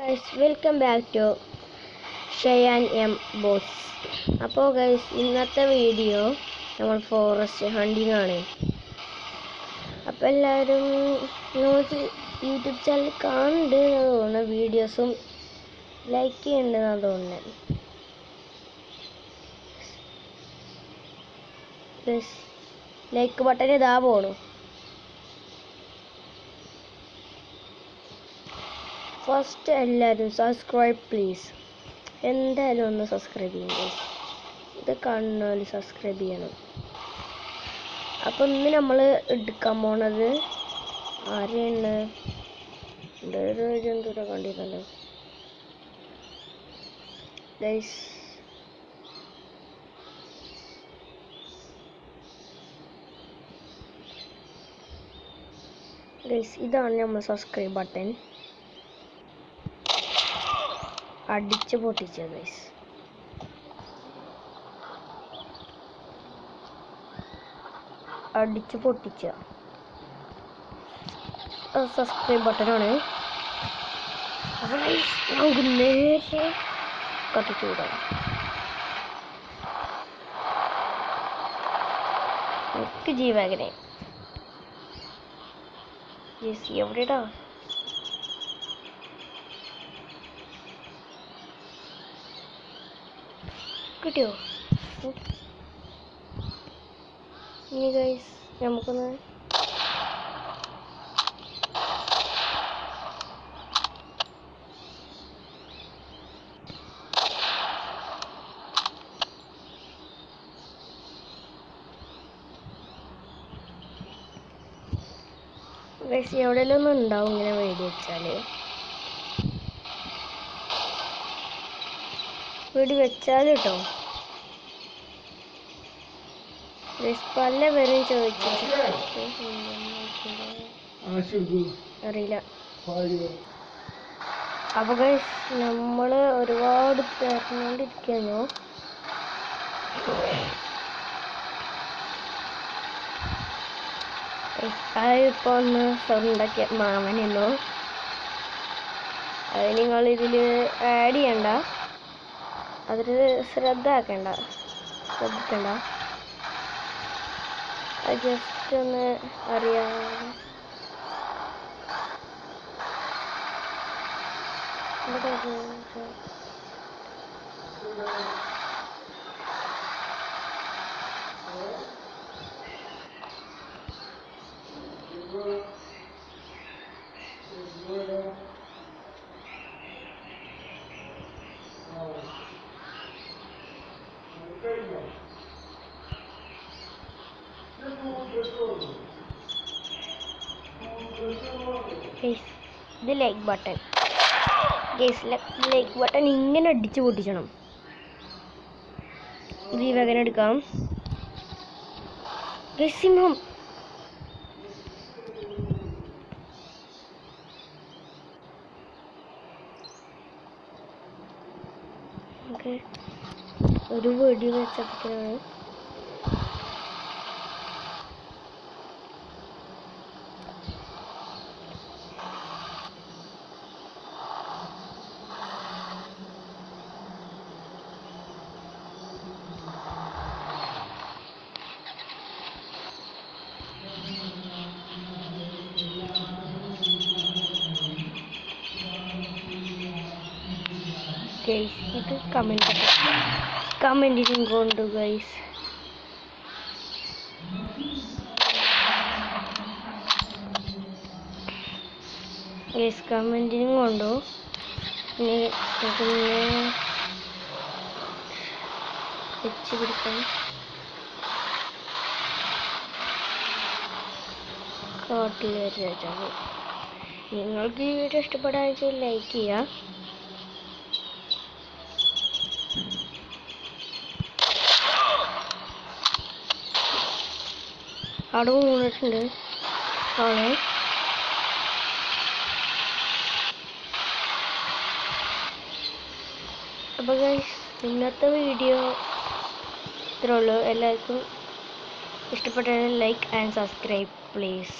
Guys, welcome back to Cheyenne M Boss. അപ്പോൾ guys ഇന്നത്തെ video നമ്മൾ ഫോറസ്റ്റ് ഹണ്ടിങ് ആണ്. അപ്പോൾ എല്ലാവരും നോക്കി യൂട്യൂബ് ചാനൽ കാണുന്നുണ്ട് തോന്നുന്നു, വീഡിയോസും ലൈക്ക് ചെയ്യണ്ടെന്നാണ് തോന്നുന്നത്. ലൈക്ക് ബട്ടൺ ഇതാ പോണു. ഫസ്റ്റ് എല്ലാവരും സബ്സ്ക്രൈബ് പ്ലീസ്. എന്തായാലും ഒന്ന് സബ്സ്ക്രൈബ് ചെയ്യണം ഗൈസ്. ഇത് കാണുന്നവർ സബ്സ്ക്രൈബ് ചെയ്യണം. അപ്പം ഇന്ന് നമ്മൾ എടുക്കാൻ പോണത് ആരെയാണ് ഒരു ജന്തുവിനെ കണ്ടിരുന്നല്ലോ ഗൈസ്. ഇതാണ് നമ്മൾ സബ്സ്ക്രൈബ് ബട്ടൺ. അടിച്ച് പൊട്ടിച്ച ഗൈസ്. അടിച്ച് പൊട്ടിച്ച സബ്സ്ക്രൈബ് ബട്ടനാണ്. അപ്പോൾ നമുക്ക് നേരെ കത്തിച്ചു വിടാം. എനിക്ക് ജീവാഗനെ എവിടെടാ കിട്ടിയോ? ഇനി ഗൈസ് നമുക്കൊന്ന് ഗൈസ് എവിടെയെല്ലാം ഒന്നും ഉണ്ടാവും ഇങ്ങനെ വേടി വെച്ചാൽ കേട്ടോ. പല പേരും ചോദിച്ചു അറിയില്ല. അപ്പൊ ഗൈസ് നമ്മള് ഒരുപാട് പേർന്നുകൊണ്ടിരിക്കുന്നു. ഇപ്പൊ ഒന്ന് സ്വന്തമാക്കിയ മാമനെന്നോ അത് നിങ്ങൾ ഇതില് ആഡ് ചെയ്യണ്ട, അതിൽ ശ്രദ്ധിക്കണ്ട. അത് ജസ്റ്റ് ഒന്ന് അറിയാം. ഇത് ലൈക്ക് ബട്ടൺ ലൈക്ക് ബട്ടൺ ഇങ്ങനെ അടിച്ച് പൊട്ടിക്കണം. ഇത് ഈ വേഗം എടുക്കാം. സിംഹം ഒരു വെടി വെച്ചപ്പോഴാണ് ഇത് കമന്റിനും കൊണ്ടു ഗൈസ്. കമന്റിനും കൊണ്ടു. വെച്ച് പിടിക്കാൻ കാട്ടിൽ വെച്ചാൽ നിങ്ങൾക്ക് ഈ വീഡിയോ ഇഷ്ടപ്പെടാൻ ലൈക്ക് ചെയ്യുക. അവിടെ വീണിട്ടുണ്ട് ആളെ. അപ്പോൾ ഗൈസ് ഇന്നത്തെ വീഡിയോ ഇത്രേ ഉള്ളൂ. എല്ലാവർക്കും ഇഷ്ടപ്പെട്ട ലൈക്ക് ആൻഡ് സബ്സ്ക്രൈബ് പ്ലീസ്.